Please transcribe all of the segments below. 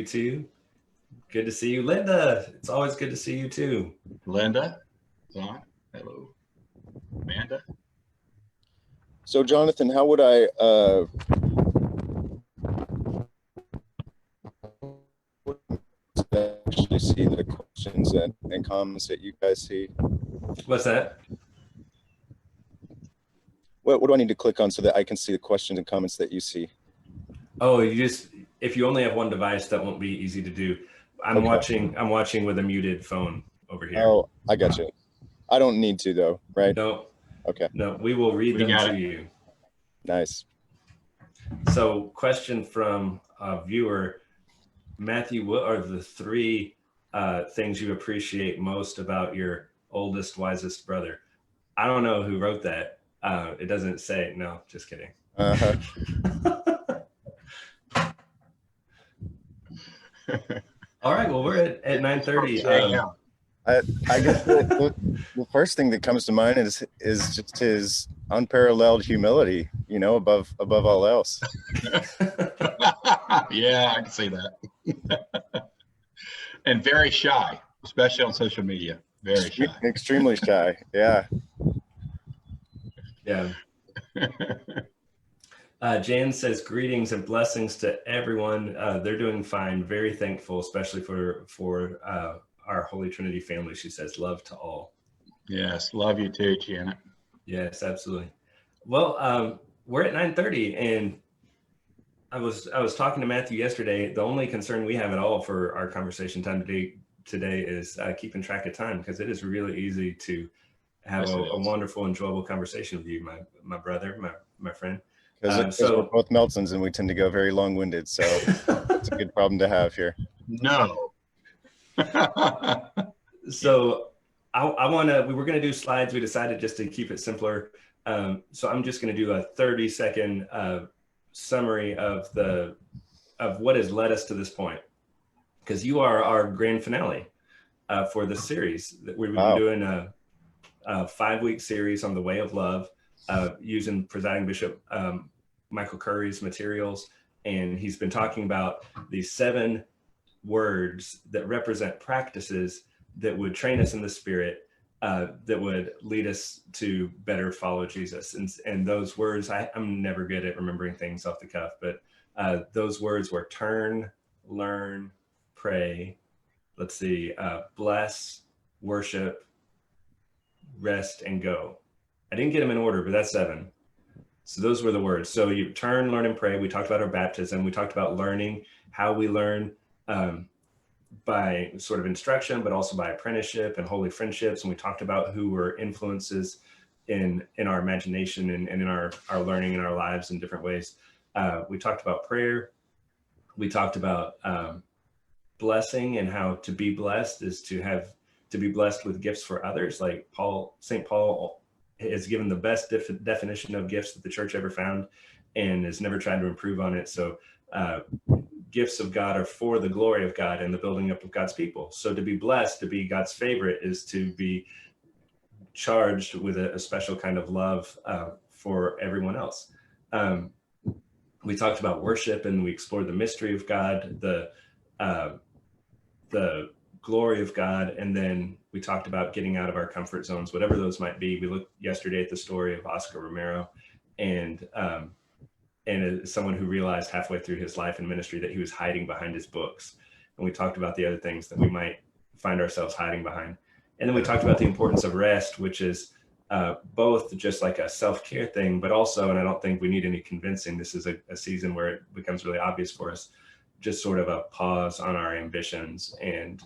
you too. Good to see you. Linda, it's always good to see you too. Linda, John, hello. Amanda. So Jonathan, how would I actually see the questions and comments that you guys see? What's that? What do I need to click on so that I can see the questions and comments that you see? Oh, if you only have one device, that won't be easy to do. I'm watching with a muted phone over here. Oh, I got you. I don't need to though, right? No. Okay. No, we will read them to you. Nice. So, question from a viewer, Matthew, what are the three things you appreciate most about your oldest, wisest brother? I don't know who wrote that. It doesn't say. No, just kidding. Uh-huh. All right. Well, we're at 9:30. I guess the first thing that comes to mind is just his unparalleled humility, above all else. Yeah, I can see that. And very shy, especially on social media. Very shy. Extremely shy. Yeah. Yeah. Jan says, greetings and blessings to everyone. They're doing fine. Very thankful, especially for our Holy Trinity family. She says, love to all. Yes, love you too, Janet. Yes, absolutely. Well, we're at 9:30, and I was talking to Matthew yesterday. The only concern we have at all for our conversation time today is keeping track of time, because it is really easy to have a wonderful, enjoyable conversation with you, my brother, my friend. Because we're both Meltons and we tend to go very long-winded, so it's a good problem to have here. No. So we were going to do slides. We decided just to keep it simpler. So I'm just going to do a 30-second summary of what has led us to this point, because you are our grand finale for the series. We've been doing a 5-week series on the way of love, using Presiding Bishop Michael Curry's materials, and he's been talking about these 7 words that represent practices that would train us in the Spirit, that would lead us to better follow Jesus. And those words, I'm never good at remembering things off the cuff, but those words were turn, learn, pray. Let's see, bless, worship, rest, and go. I didn't get them in order, but that's 7. So those were the words. So you turn, learn, and pray. We talked about our baptism. We talked about learning, how we learn by sort of instruction, but also by apprenticeship and holy friendships. And we talked about who were influences in our imagination and in our learning in our lives in different ways. We talked about prayer. We talked about blessing, and how to be blessed is to be blessed with gifts for others. Like St. Paul has given the best definition of gifts that the church ever found, and has never tried to improve on it. So gifts of God are for the glory of God and the building up of God's people. So to be blessed, to be God's favorite, is to be charged with a special kind of love for everyone else. We talked about worship, and we explored the mystery of God, the glory of God, and then we talked about getting out of our comfort zones, whatever those might be. We looked yesterday at the story of Oscar Romero, and as someone who realized halfway through his life and ministry that he was hiding behind his books. And we talked about the other things that we might find ourselves hiding behind. And then we talked about the importance of rest, which is both just like a self-care thing, but also, and I don't think we need any convincing, this is a season where it becomes really obvious for us, just sort of a pause on our ambitions and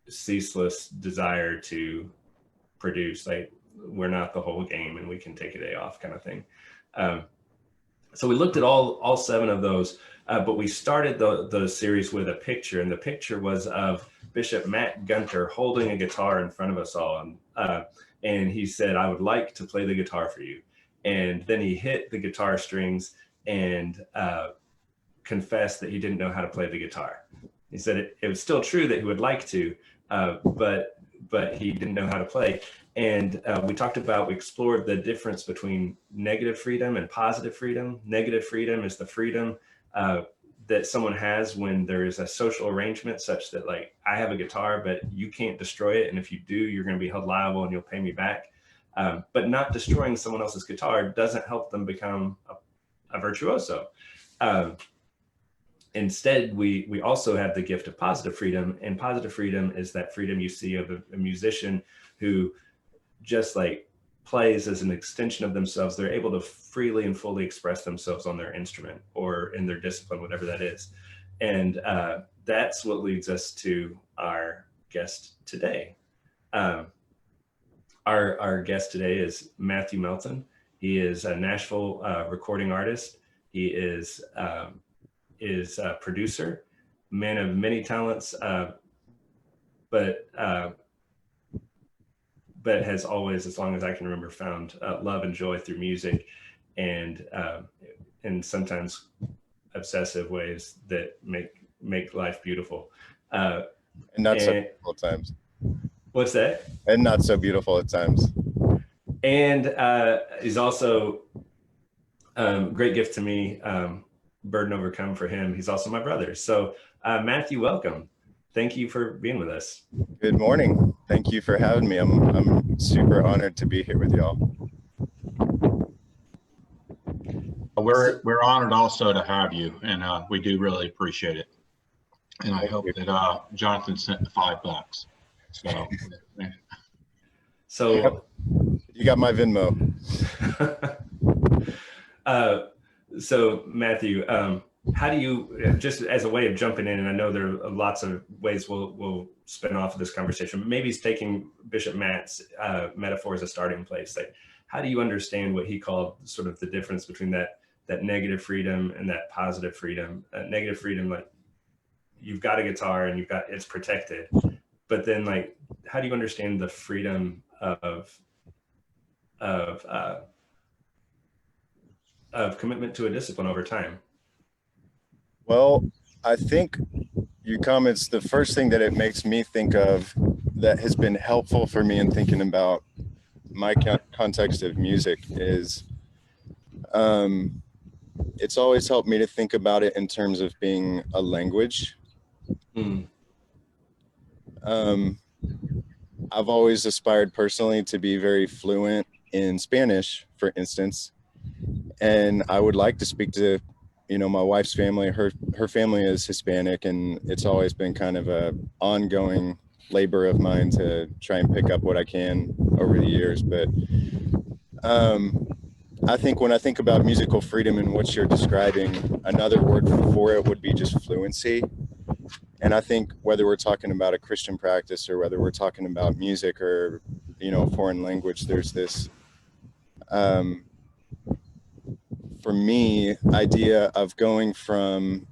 ceaseless desire to produce. Like, we're not the whole game and we can take a day off, kind of thing. So we looked at all 7 of those, but we started the series with a picture, and the picture was of Bishop Matt Gunter holding a guitar in front of us all. And he said, "I would like to play the guitar for you." And then he hit the guitar strings and confessed that he didn't know how to play the guitar. He said it was still true that he would like to, but he didn't know how to play. And we explored the difference between negative freedom and positive freedom. Negative freedom is the freedom that someone has when there is a social arrangement such that like I have a guitar, but you can't destroy it. And if you do, you're going to be held liable and you'll pay me back. But not destroying someone else's guitar doesn't help them become a virtuoso. Instead, we also have the gift of positive freedom, and positive freedom is that freedom you see of a musician who just like plays as an extension of themselves. They're able to freely and fully express themselves on their instrument or in their discipline, whatever that is. And that's what leads us to our guest today. Our guest today is Matthew Melton. He is a Nashville recording artist. He is a producer, man of many talents, but has always, as long as I can remember, found love and joy through music, and sometimes obsessive ways that make life beautiful. And not so beautiful at times. What's that? And not so beautiful at times. And he's also great gift to me, burden overcome for him. He's also my brother. So Matthew, welcome. Thank you for being with us. Good morning. Thank you for having me. I'm super honored to be here with y'all. We're honored also to have you, and we do really appreciate it. And I hope that Jonathan sent the $5. So you got my Venmo. So Matthew, how do you, just as a way of jumping in, and I know there are lots of ways we'll spin off of this conversation, but maybe it's taking Bishop Matt's metaphor as a starting place. Like, how do you understand what he called sort of the difference between that negative freedom and that positive freedom? Negative freedom, like you've got a guitar and it's protected, but then like, how do you understand the freedom of commitment to a discipline over time? Well, I think your comments, the first thing that it makes me think of that has been helpful for me in thinking about my context of music is it's always helped me to think about it in terms of being a language. I've always aspired personally to be very fluent in Spanish, for instance, and I would like to speak to, my wife's family. Her family is Hispanic, and it's always been kind of a ongoing labor of mine to try and pick up what I can over the years. But I think when I think about musical freedom and what you're describing, another word for it would be just fluency. And I think whether we're talking about a Christian practice or whether we're talking about music or, a foreign language, there's this, for me, idea of going from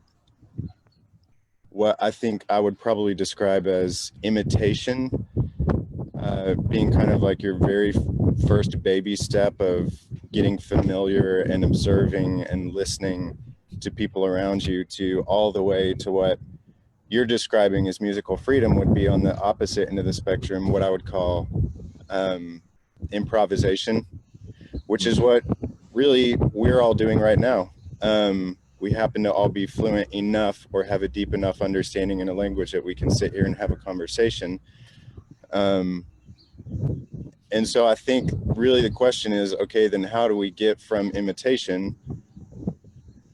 what I think I would probably describe as imitation, being kind of like your very first baby step of getting familiar and observing and listening to people around you, to all the way to what you're describing as musical freedom would be on the opposite end of the spectrum, what I would call improvisation, which is what really we're all doing right now. We happen to all be fluent enough or have a deep enough understanding in a language that we can sit here and have a conversation. And so I think really the question is, okay, then how do we get from imitation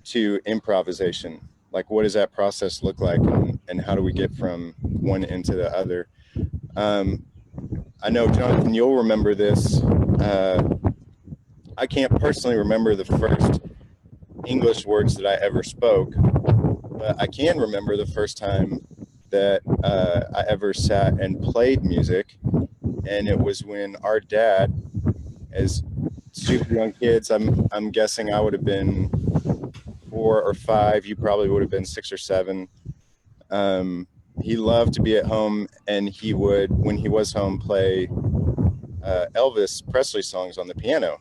to improvisation? Like, what does that process look like? And how do we get from one end to the other? I know, Jonathan, you'll remember this. I can't personally remember the first English words that I ever spoke, but I can remember the first time that I ever sat and played music. And it was when our dad, as super young kids, I'm guessing I would have been 4 or 5, you probably would have been 6 or 7. He loved to be at home, and he would, when he was home, play Elvis Presley songs on the piano.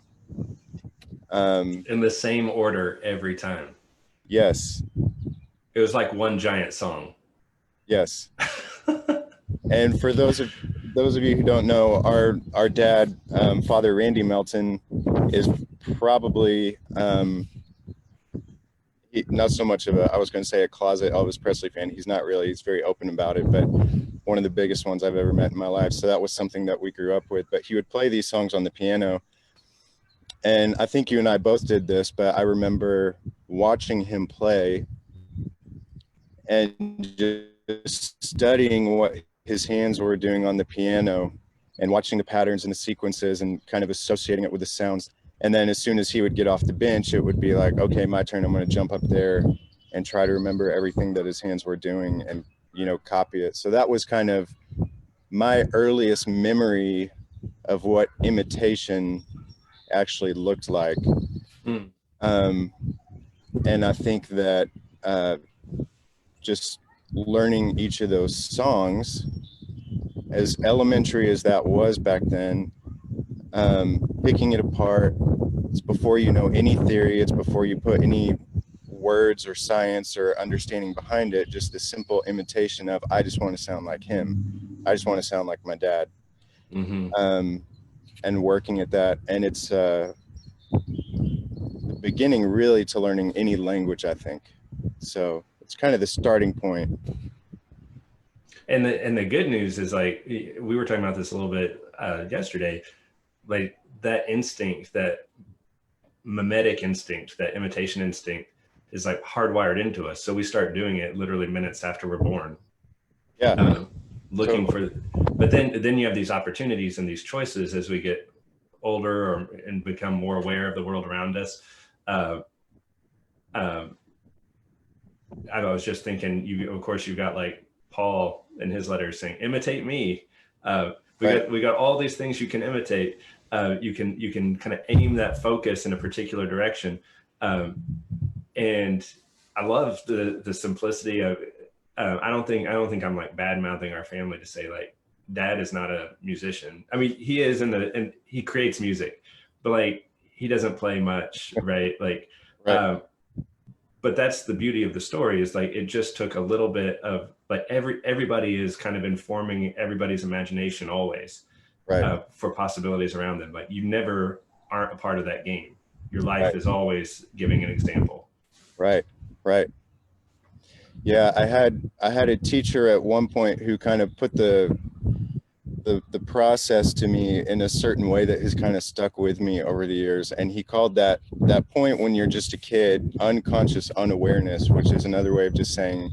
In the same order every time. Yes. It was like one giant song. Yes. And for those of you who don't know, our dad, Father Randy Melton, is probably not so much of a, I was going to say a closet Elvis Presley fan. He's not really, he's very open about it, but one of the biggest ones I've ever met in my life. So that was something that we grew up with, but he would play these songs on the piano. And I think you and I both did this, but I remember watching him play and just studying what his hands were doing on the piano and watching the patterns and the sequences and kind of associating it with the sounds. And then as soon as he would get off the bench, it would be like, okay, my turn. I'm going to jump up there and try to remember everything that his hands were doing and, you know, copy it. So that was kind of my earliest memory of what imitation actually looked like. Mm. And I think that just learning each of those songs, as elementary as that was back then, picking it apart, it's before you know any theory, it's before you put any words or science or understanding behind it, just the simple imitation of, I just want to sound like him. I just want to sound like my dad. Mm-hmm. And working at that. And it's the beginning really to learning any language, I think. So it's kind of the starting point. And the good news is, like, we were talking about this a little bit yesterday, like that instinct, that mimetic instinct, that imitation instinct is like hardwired into us. So we start doing it literally minutes after we're born. Yeah. Looking for, but then you have these opportunities and these choices as we get older and become more aware of the world around us. I was just thinking, of course, you've got like Paul in his letters saying, imitate me. We got all these things you can imitate. You can kind of aim that focus in a particular direction. And I love the simplicity of, I don't think I'm like bad mouthing our family to say like dad is not a musician. I mean, he is and he creates music, but like he doesn't play much, right? Like, right. But that's the beauty of the story, is like it just took a little bit of like everybody is kind of informing everybody's imagination always, Right. For possibilities around them. Like you never aren't a part of that game. Your life Right. is always giving an example. Right. Yeah, I had a teacher at one point who kind of put the process to me in a certain way that has kind of stuck with me over the years. And he called that point when you're just a kid, unconscious unawareness, which is another way of just saying,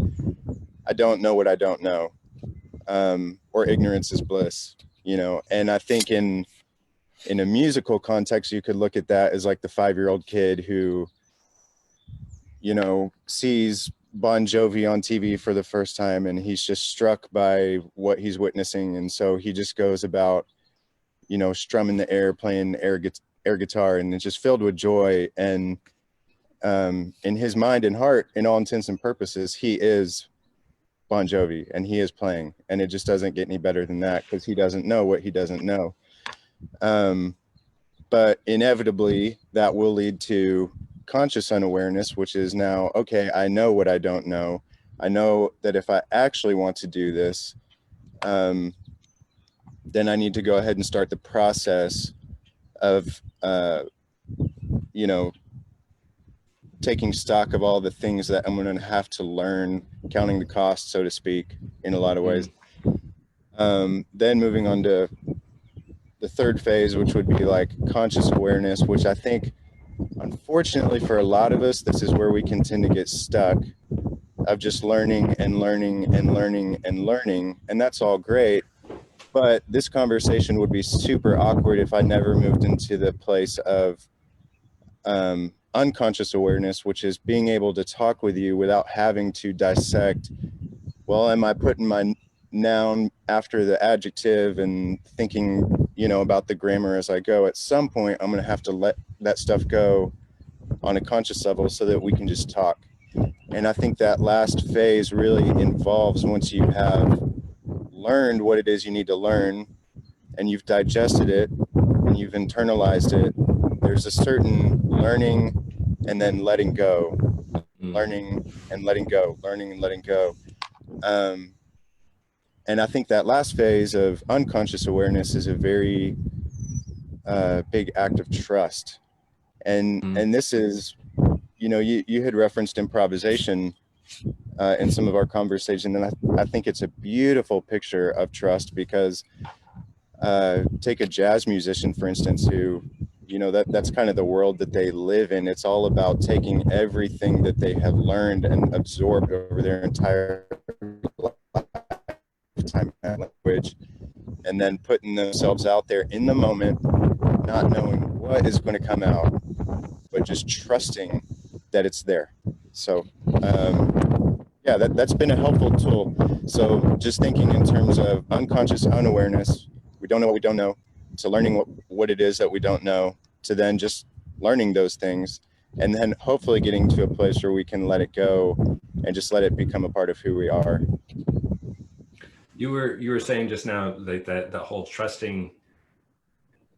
I don't know what I don't know, or ignorance is bliss, you know. And I think in a musical context, you could look at that as like the 5-year-old kid who, you know, sees Bon Jovi on TV for the first time and he's just struck by what he's witnessing. And so he just goes about, you know, strumming the air, playing air guitar, and it's just filled with joy. And in his mind and heart, in all intents and purposes, he is Bon Jovi and he is playing. And it just doesn't get any better than that because he doesn't know what he doesn't know. But inevitably that will lead to conscious unawareness, which is now, okay, I know what I don't know. I know that if I actually want to do this, then I need to go ahead and start the process of, you know, taking stock of all the things that I'm going to have to learn, counting the cost, so to speak, in a lot of ways. Then moving on to the third phase, which would be like conscious awareness, which I think, unfortunately for a lot of us, this is where we can tend to get stuck, of just learning and learning and learning and learning. And that's all great. But this conversation would be super awkward if I never moved into the place of unconscious awareness, which is being able to talk with you without having to dissect, well, am I putting my noun after the adjective and thinking, you know, about the grammar as I go. At some point, I'm going to have to let that stuff go on a conscious level so that we can just talk. And I think that last phase really involves, once you have learned what it is you need to learn and you've digested it and you've internalized it, there's a certain learning and then letting go, learning and letting go, learning and letting go. And I think that last phase of unconscious awareness is a very big act of trust. And this is you know, you had referenced improvisation in some of our conversation, and I think it's a beautiful picture of trust, because take a jazz musician, for instance, who, you know, that's kind of the world that they live in. It's all about taking everything that they have learned and absorbed over their entire lifetime language, and then putting themselves out there in the moment, not knowing what is going to come out, but just trusting that it's there. So yeah, that's been a helpful tool. So just thinking in terms of unconscious unawareness, we don't know what we don't know, to learning what it is that we don't know, to then just learning those things, and then hopefully getting to a place where we can let it go and just let it become a part of who we are. You were saying just now that whole trusting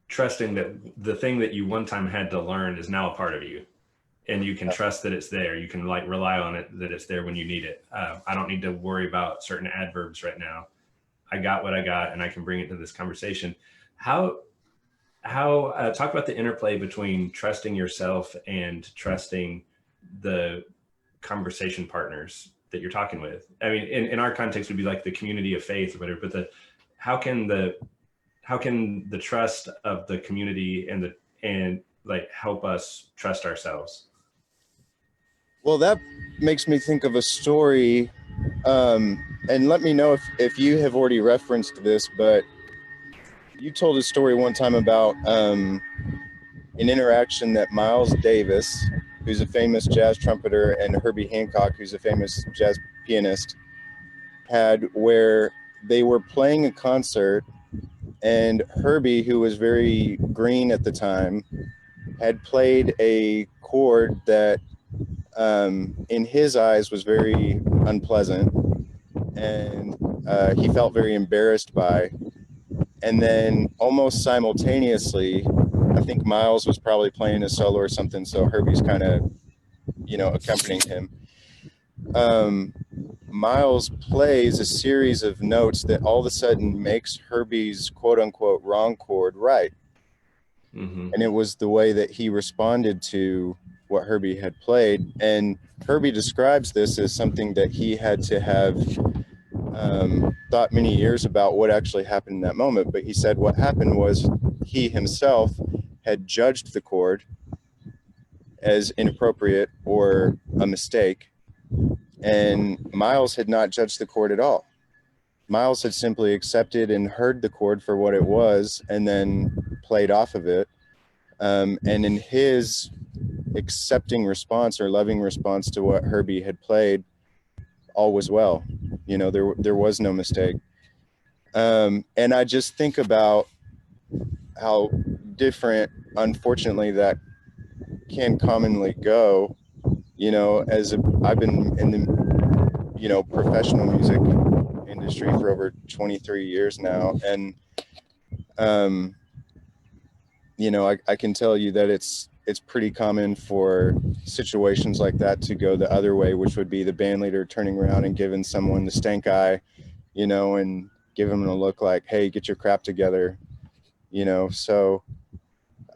that the thing that you one time had to learn is now a part of you, and you can trust that it's there. You can like rely on it, that it's there when you need it. I don't need to worry about certain adverbs right now. I got what I got, and I can bring it to this conversation. How talk about the interplay between trusting yourself and trusting the conversation partners that you're talking with. I mean, in our context would be like the community of faith or whatever, but how can the trust of the community and like help us trust ourselves? Well, that makes me think of a story, and let me know if you have already referenced this, but you told a story one time about an interaction that Miles Davis, who's a famous jazz trumpeter, and Herbie Hancock, who's a famous jazz pianist, had, where they were playing a concert, and Herbie, who was very green at the time, had played a chord that in his eyes was very unpleasant, and he felt very embarrassed by. And then almost simultaneously, I think Miles was probably playing a solo or something, so Herbie's kind of, you know, accompanying him. Miles plays a series of notes that all of a sudden makes Herbie's quote unquote wrong chord right. Mm-hmm. And it was the way that he responded to what Herbie had played. And Herbie describes this as something that he had to have thought many years about what actually happened in that moment. But he said what happened was he himself had judged the chord as inappropriate or a mistake, and Miles had not judged the chord at all. Miles had simply accepted and heard the chord for what it was and then played off of it. And in his accepting response or loving response to what Herbie had played, all was well. You know, there was no mistake. And I just think about how different, unfortunately, that can commonly go. You know, I've been in the, you know, professional music industry for over 23 years now, and you know, I can tell you that it's pretty common for situations like that to go the other way, which would be the band leader turning around and giving someone the stank eye, you know, and giving them a look like, hey, get your crap together, you know. So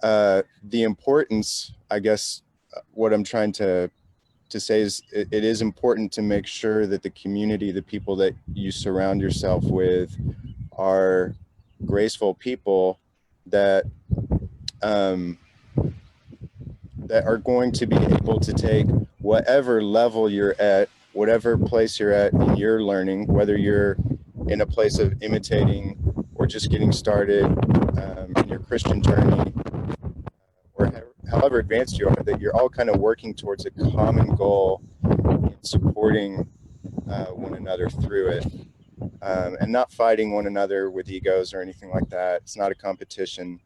the importance, I guess, what I'm trying to say is it is important to make sure that the community, the people that you surround yourself with, are graceful people that that are going to be able to take whatever level you're at, whatever place you're at in your learning, whether you're in a place of imitating or just getting started in your Christian journey, or however advanced you are, that you're all kind of working towards a common goal in supporting one another through it, and not fighting one another with egos or anything like that. It's not a competition.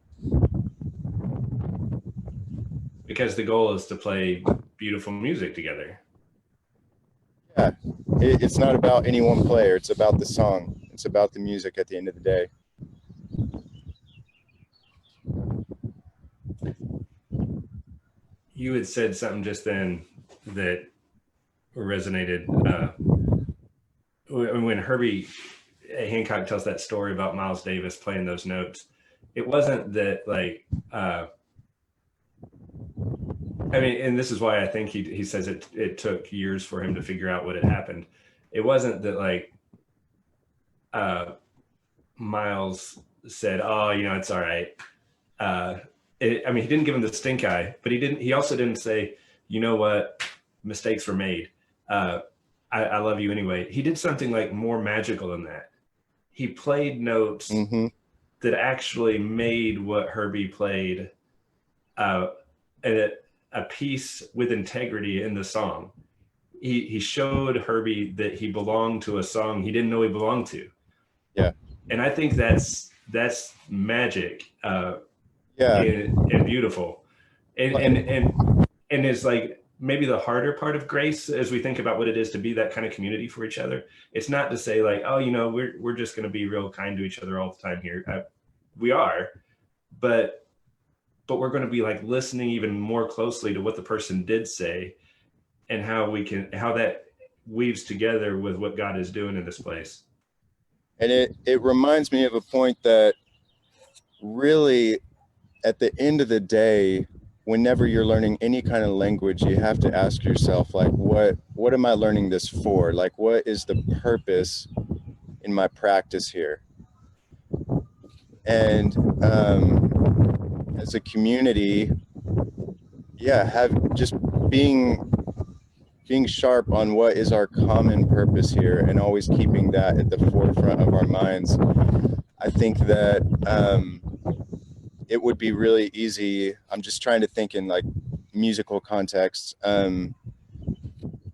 Because the goal is to play beautiful music together. Yeah, it's not about any one player. It's about the song. It's about the music at the end of the day. You had said something just then that resonated. When Herbie Hancock tells that story about Miles Davis playing those notes, it wasn't that like I mean, and this is why I think he says it took years for him to figure out what had happened. It wasn't that like uh, Miles said, "Oh, you know, it's all right." I mean, he didn't give him the stink eye, but he didn't. He also didn't say, "You know what? Mistakes were made. Uh, I love you anyway." He did something like more magical than that. He played notes Hmm. that actually made what Herbie played uh, a, a piece with integrity in the song. He showed Herbie that he belonged to a song he didn't know he belonged to. Yeah. And I think that's magic Yeah. and beautiful. And it's like maybe the harder part of grace as we think about what it is to be that kind of community for each other. It's not to say like, oh, you know, we're just going to be real kind to each other all the time here. We are, but we're going to be like listening even more closely to what the person did say and how that weaves together with what God is doing in this place. And it reminds me of a point that really, at the end of the day, whenever you're learning any kind of language, you have to ask yourself, like, what am I learning this for? Like, what is the purpose in my practice here? And as a community, yeah, have just being sharp on what is our common purpose here and always keeping that at the forefront of our minds. I think that it would be really easy. I'm just trying to think in like musical contexts, you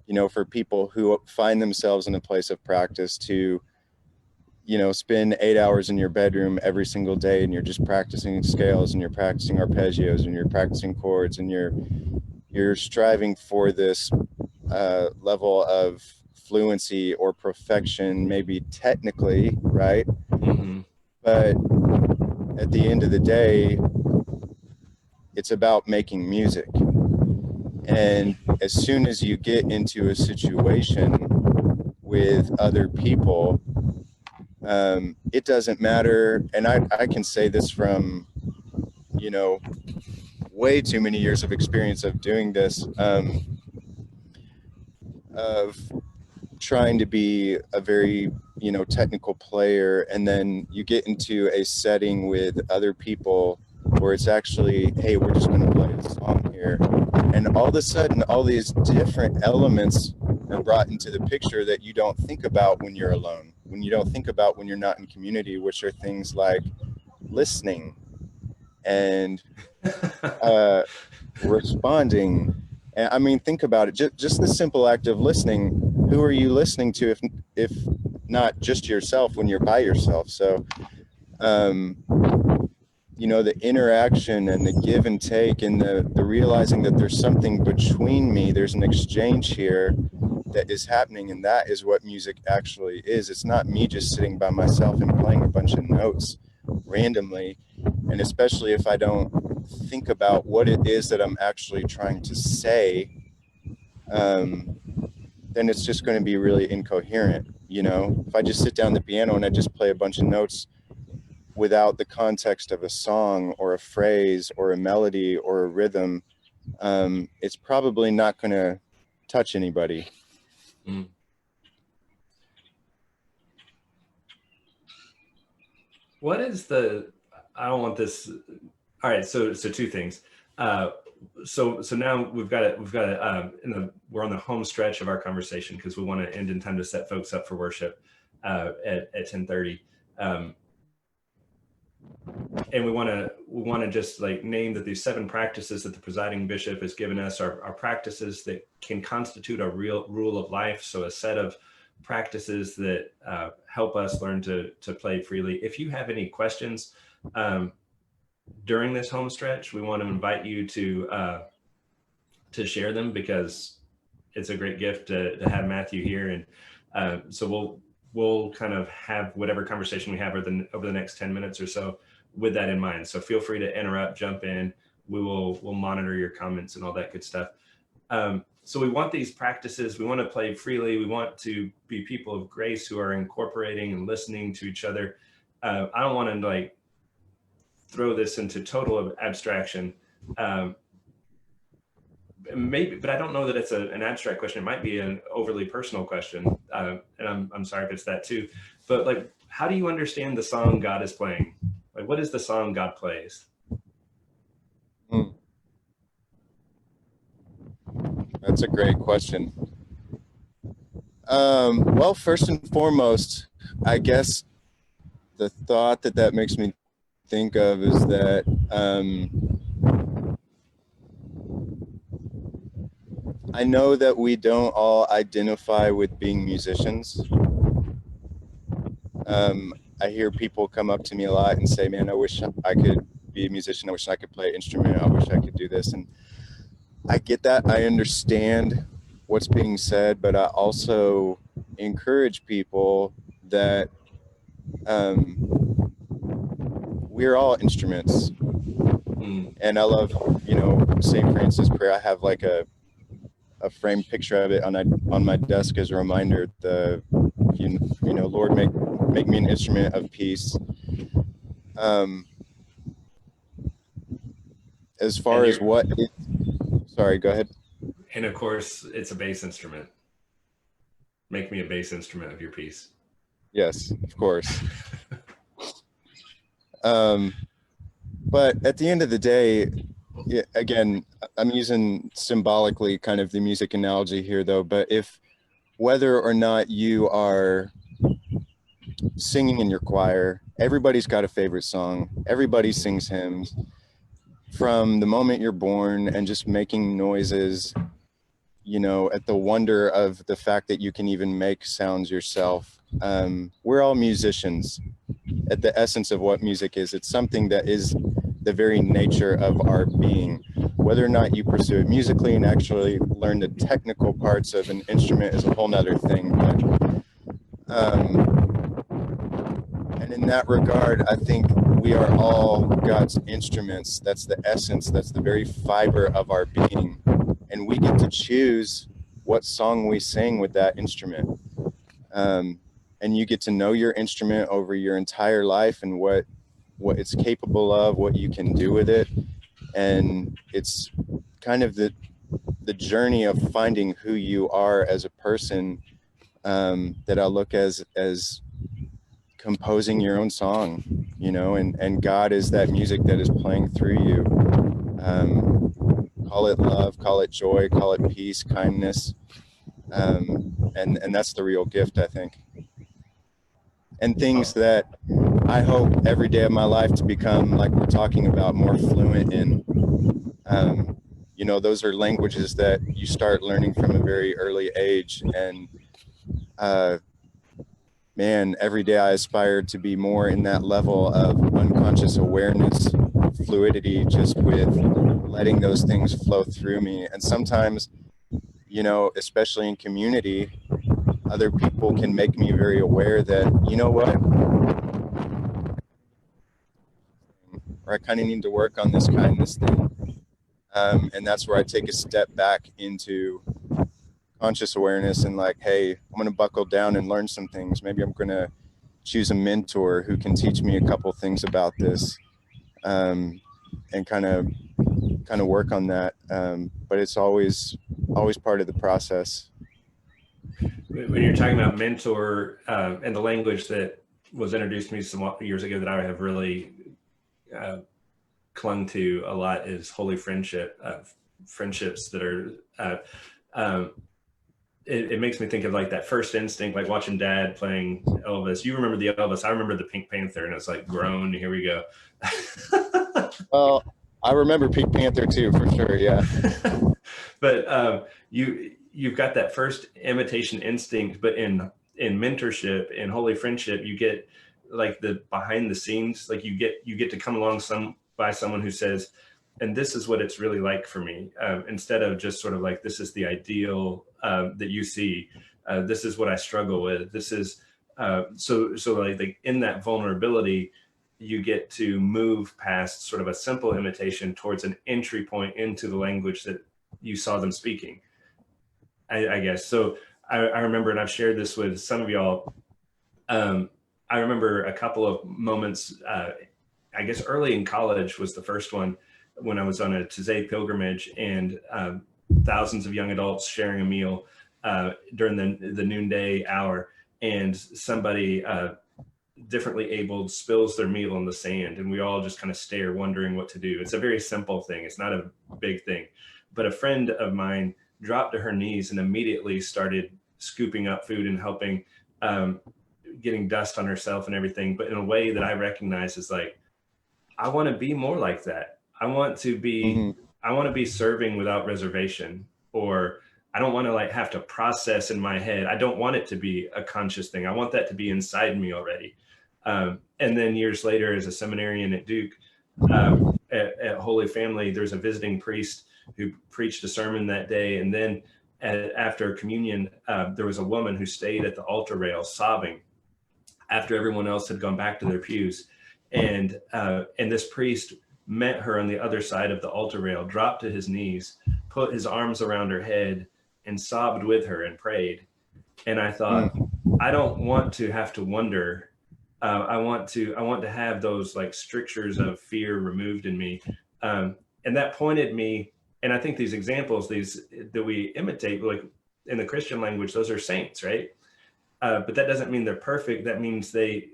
know, for people who find themselves in a place of practice to, you know, spend 8 hours in your bedroom every single day and you're just practicing scales and you're practicing arpeggios and you're practicing chords and you're striving for this level of fluency or perfection, maybe technically, right? Mm-hmm. But at the end of the day, it's about making music. And as soon as you get into a situation with other people, it doesn't matter. And I can say this from, you know, way too many years of experience of doing this, of trying to be a very, you know, technical player, and then you get into a setting with other people where it's actually, hey, we're just going to play a song here, and all of a sudden all these different elements are brought into the picture that you don't think about when you're alone, when you don't think about when you're not in community, which are things like listening and responding. And I mean, think about it. Just the simple act of listening. Who are you listening to if not just yourself when you're by yourself? So, you know, the interaction and the give and take and the realizing that there's something between me, there's an exchange here that is happening, and that is what music actually is. It's not me just sitting by myself and playing a bunch of notes randomly, and especially if I don't think about what it is that I'm actually trying to say, then it's just going to be really incoherent. You know, if I just sit down the piano and I just play a bunch of notes without the context of a song or a phrase or a melody or a rhythm, it's probably not going to touch anybody. Mm. What is the? I don't want this. All right, so two things. So now we've got it. We're on the home stretch of our conversation because we want to end in time to set folks up for worship at 10:30. And we want to just like name that these 7 practices that the presiding bishop has given us are practices that can constitute a real rule of life. So a set of practices that help us learn to play freely. If you have any questions during this home stretch, we want to invite you to share them, because it's a great gift to have Matthew here. And so we'll kind of have whatever conversation we have over the next 10 minutes or so with that in mind. So feel free to interrupt, jump in. We'll monitor your comments and all that good stuff. So we want these practices. We want to play freely. We want to be people of grace who are incorporating and listening to each other. I don't want to like throw this into total abstraction. maybe, but I don't know that it's an abstract question. It might be an overly personal question, and I'm sorry if it's that too. But like, how do you understand the song God is playing? Like, what is the song God plays? That's a great question. Well, first and foremost, I guess the thought that makes me think of is that I know that we don't all identify with being musicians. I hear people come up to me a lot and say, man, I wish I could be a musician. I wish I could play an instrument. I wish I could do this. And I get that. I understand what's being said, but I also encourage people that we're all instruments. And I love, St. Francis prayer. I have like a framed picture of it on my desk as a reminder. Lord, make me an instrument of peace. As far as sorry, go ahead. And of course, it's a bass instrument. Make me a bass instrument of your peace. Yes, of course. But at the end of the day, again, I'm using symbolically kind of the music analogy here, though. But whether or not you are singing in your choir, everybody's got a favorite song. Everybody sings hymns. From the moment you're born and just making noises, at the wonder of the fact that you can even make sounds yourself. We're all musicians at the essence of what music is. It's something that is the very nature of our being. Whether or not you pursue it musically and actually learn the technical parts of an instrument is a whole nother thing. And in that regard, I think we are all God's instruments. That's the essence. That's the very fiber of our being. And we get to choose what song we sing with that instrument. And you get to know your instrument over your entire life and what it's capable of, what you can do with it. And it's kind of the journey of finding who you are as a person, that I look as composing your own song, and God is that music that is playing through you. Call it love, call it joy, call it peace, kindness. And that's the real gift, I think. And things that I hope every day of my life to become, like we're talking about, more fluent in. Those are languages that you start learning from a very early age. And man, every day I aspire to be more in that level of unconscious awareness, fluidity, just with letting those things flow through me. And sometimes, especially in community, other people can make me very aware that, or I kind of need to work on this kindness thing. And that's where I take a step back into conscious awareness and like, hey, I'm going to buckle down and learn some things. Maybe I'm going to choose a mentor who can teach me a couple things about this, and kind of work on that. But it's always part of the process. When you're talking about mentor, and the language that was introduced to me some years ago that I have really clung to a lot is holy friendship, friendships that are, it makes me think of like that first instinct, like watching Dad playing Elvis. You remember the Elvis, I remember the Pink Panther, and it's like, groan, here we go. Well, I remember Pink Panther too, for sure, yeah. But you've got that first imitation instinct, but in mentorship, in holy friendship, you get like the behind the scenes, like you get to come along by someone who says, and this is what it's really like for me, instead of just sort of like, this is the ideal that you see, this is what I struggle with, this is so like in that vulnerability, you get to move past sort of a simple imitation towards an entry point into the language that you saw them speaking, I guess. So I remember, and I've shared this with some of y'all, I remember a couple of moments, I guess early in college was the first one, when I was on a Taizé pilgrimage, and thousands of young adults sharing a meal during the noonday hour, and somebody differently abled spills their meal in the sand, and we all just kind of stare, wondering what to do. It's a very simple thing. It's not a big thing. But a friend of mine dropped to her knees and immediately started scooping up food and helping, getting dust on herself and everything, but in a way that I recognize as like, I want to be more like that. I want to be serving without reservation, or I don't want to like have to process in my head. I don't want it to be a conscious thing. I want that to be inside me already. And then years later, as a seminarian at Duke, at Holy Family, there's a visiting priest who preached a sermon that day. And then after communion, there was a woman who stayed at the altar rail sobbing after everyone else had gone back to their pews. And this priest met her on the other side of the altar rail, dropped to his knees, put his arms around her head, and sobbed with her and prayed. And I thought, I don't want to have to wonder. I want to have those like strictures of fear removed in me. And that pointed me, and I think these examples, these that we imitate, like in the Christian language, those are saints, right? But that doesn't mean they're perfect. That means they,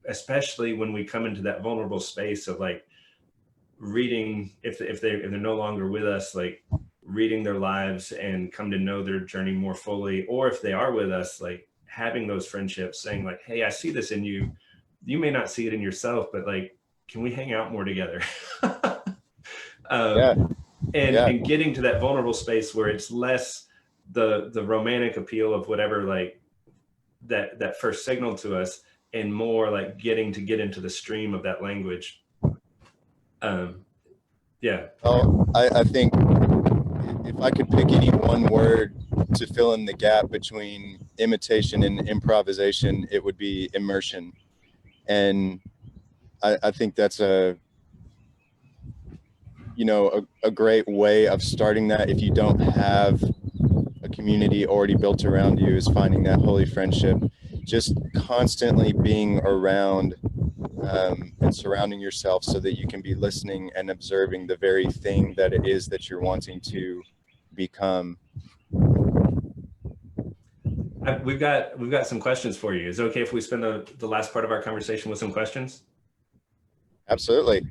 especially when we come into that vulnerable space of like reading, if they're no longer with us, like reading their lives and come to know their journey more fully, or if they are with us, like having those friendships, saying like, hey, I see this in you. You may not see it in yourself, but like, can we hang out more together? And getting to that vulnerable space where it's less the romantic appeal of whatever, like that first signal to us, and more like getting to get into the stream of that language. I think if I could pick any one word to fill in the gap between imitation and improvisation, it would be immersion. And I think that's a great way of starting that. If you don't have a community already built around you, is finding that holy friendship, just constantly being around and surrounding yourself so that you can be listening and observing the very thing that it is that you're wanting to become. We've got some questions for you. Is it okay if we spend the last part of our conversation with some questions? Absolutely.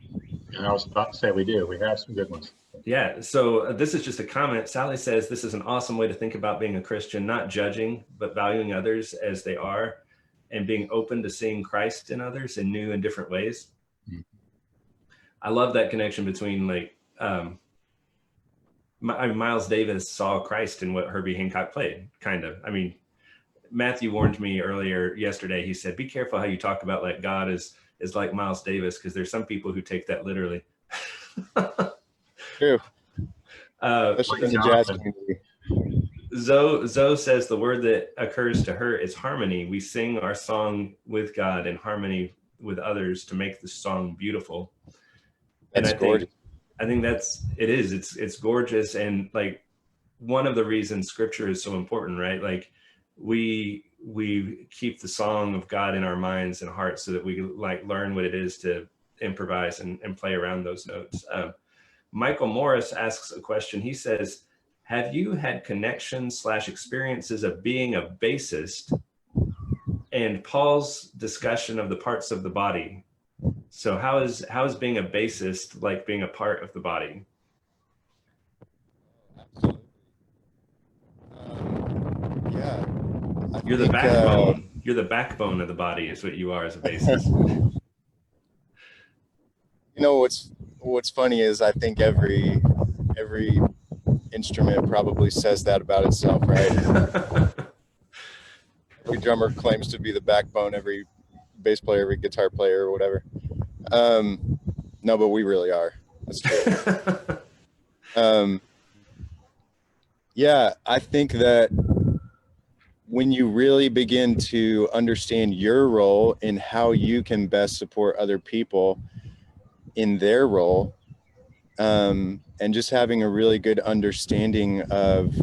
And I was about to say we do. We have some good ones. Yeah, so this is just a comment. Sally says, this is an awesome way to think about being a Christian, not judging, but valuing others as they are, and being open to seeing Christ in others in new and different ways. Mm-hmm. I love that connection between like, Miles Davis saw Christ in what Herbie Hancock played, kind of. I mean, Matthew warned me earlier yesterday. He said, be careful how you talk about like God is like Miles Davis, because there's some people who take that literally. True. Especially in the jazz community. Zoe says the word that occurs to her is harmony. We sing our song with God in harmony with others to make the song beautiful. That's gorgeous. I think it's gorgeous. And like one of the reasons scripture is so important, right? Like we keep the song of God in our minds and hearts so that we like learn what it is to improvise and play around those notes. Michael Morris asks a question. He says, have you had connections/experiences of being a bassist and Paul's discussion of the parts of the body? So how is being a bassist like being a part of the body? Absolutely. You're the backbone. You're the backbone of the body is what you are as a bassist. You know, what's funny is I think every instrument probably says that about itself, right? Every drummer claims to be the backbone, every bass player, every guitar player or whatever. No, but we really are. That's true. I think that when you really begin to understand your role in how you can best support other people in their role, and just having a really good understanding of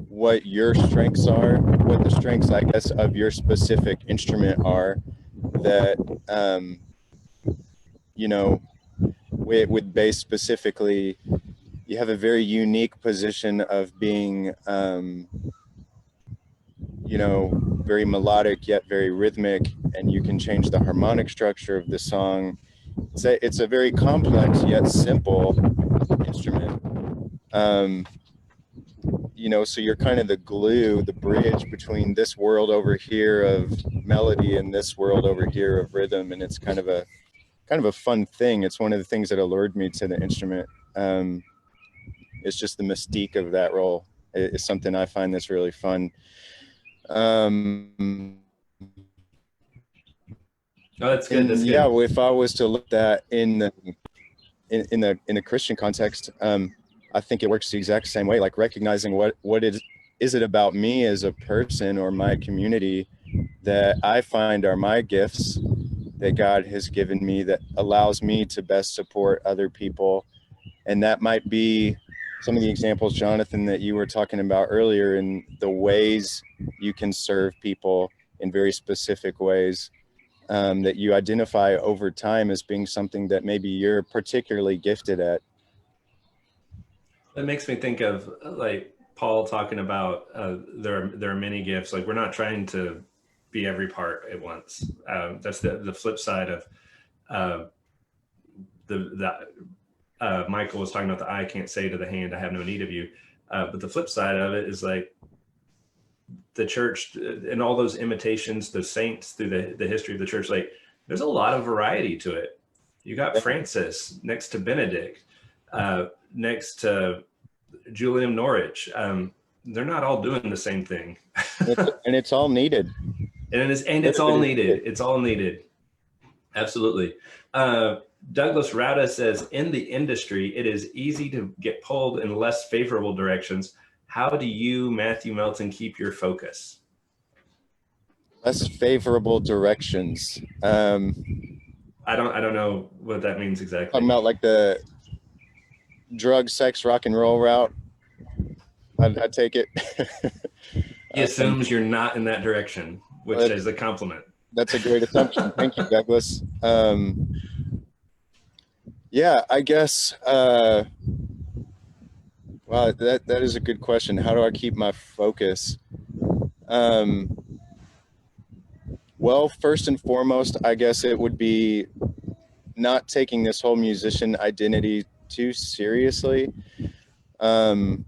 what your strengths are, what the strengths, I guess, of your specific instrument are, that, with bass specifically, you have a very unique position of being, you know, very melodic yet very rhythmic, and you can change the harmonic structure of the song. It's a very complex yet simple instrument. You know, so you're kind of the glue, the bridge between this world over here of melody and this world over here of rhythm, and it's kind of a fun thing. It's one of the things that allured me to the instrument. It's just the mystique of that role. It's something I find that's really fun. Oh, that's good. That's good. Yeah, if I was to look at in the Christian context, I think it works the exact same way. Like recognizing what is it about me as a person or my community that I find are my gifts that God has given me that allows me to best support other people. And that might be some of the examples, Jonathan, that you were talking about earlier, in the ways you can serve people in very specific ways, that you identify over time as being something that maybe you're particularly gifted at. That makes me think of like Paul talking about there are many gifts. Like we're not trying to be every part at once. That's the flip side of Michael was talking about the eye can't say to the hand, I have no need of you. But the flip side of it is like the church and all those imitations, the saints through the history of the church, like there's a lot of variety to it. You got Francis next to Benedict, next to Julian Norwich. They're not all doing the same thing. And it's all needed. And it's all needed. It's all needed. Absolutely. Douglas Rauda says, in the industry, it is easy to get pulled in less favorable directions. How do you, Matthew Melton, keep your focus? Less favorable directions. I don't know what that means exactly. Talking about like the drug, sex, rock and roll route. I take it. He assumes you're not in that direction, which is a compliment. That's a great assumption. Thank you, Douglas. Yeah, I guess, wow, that is a good question. How do I keep my focus? Well, first and foremost, I guess it would be not taking this whole musician identity too seriously. You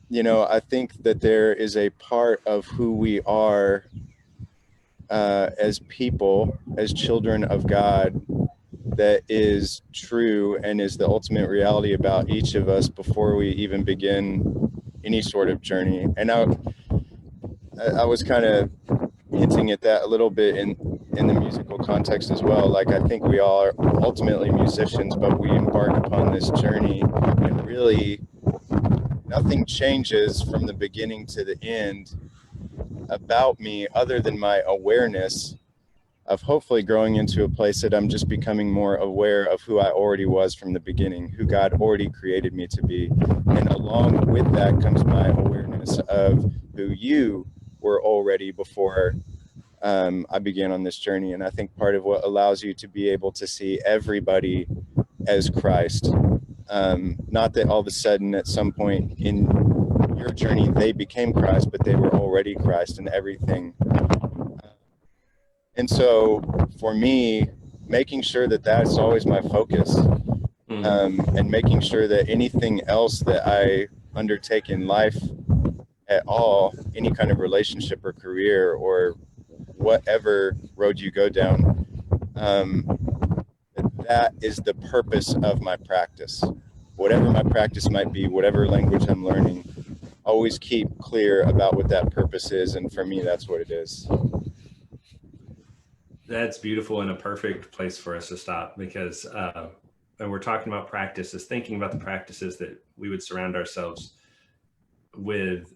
know, I think that there is a part of who we are as people, as children of God, that is true and is the ultimate reality about each of us before we even begin any sort of journey. And I was kind of hinting at that a little bit in the musical context as well. Like, I think we all are ultimately musicians, but we embark upon this journey and really nothing changes from the beginning to the end about me other than my awareness of hopefully growing into a place that I'm just becoming more aware of who I already was from the beginning, who God already created me to be. And along with that comes my awareness of who you were already before I began on this journey. And I think part of what allows you to be able to see everybody as Christ, not that all of a sudden at some point in your journey they became Christ, but they were already Christ in everything. And so for me, making sure that that's always my focus, and making sure that anything else that I undertake in life at all, any kind of relationship or career or whatever road you go down, that is the purpose of my practice. Whatever my practice might be, whatever language I'm learning, always keep clear about what that purpose is. And for me, that's what it is. That's beautiful and a perfect place for us to stop, because when we're talking about practices, thinking about the practices that we would surround ourselves with,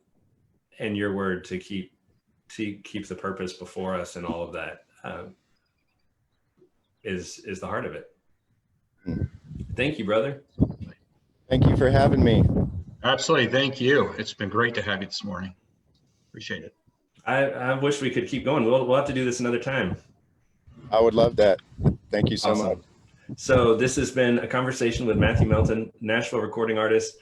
and your word to keep the purpose before us, and all of that is the heart of it. Thank you, brother. Thank you for having me. Absolutely. Thank you. It's been great to have you this morning. Appreciate it. I wish we could keep going. We'll have to do this another time. I would love that. Thank you so much. So this has been a conversation with Matthew Melton, Nashville recording artist,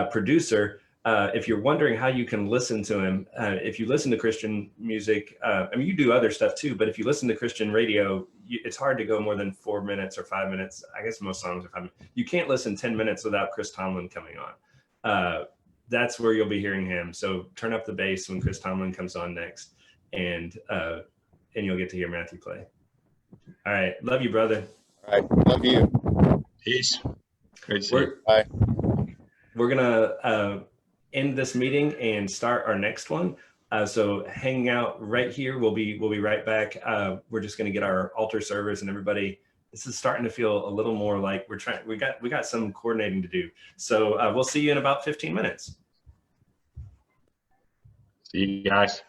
producer. If you're wondering how you can listen to him, if you listen to Christian music, I mean, you do other stuff too, but if you listen to Christian radio, it's hard to go more than 4 minutes or 5 minutes. I guess most songs are 5 minutes. You can't listen 10 minutes without Chris Tomlin coming on. That's where you'll be hearing him. So turn up the bass when Chris Tomlin comes on next, and you'll get to hear Matthew play. All right. Love you, brother. All right. Love you. Peace. Great to see you. Bye. We're going to end this meeting and start our next one. So hang out right here. We'll be right back. We're just going to get our altar servers and everybody. This is starting to feel a little more like we got some coordinating to do. So we'll see you in about 15 minutes. See you guys.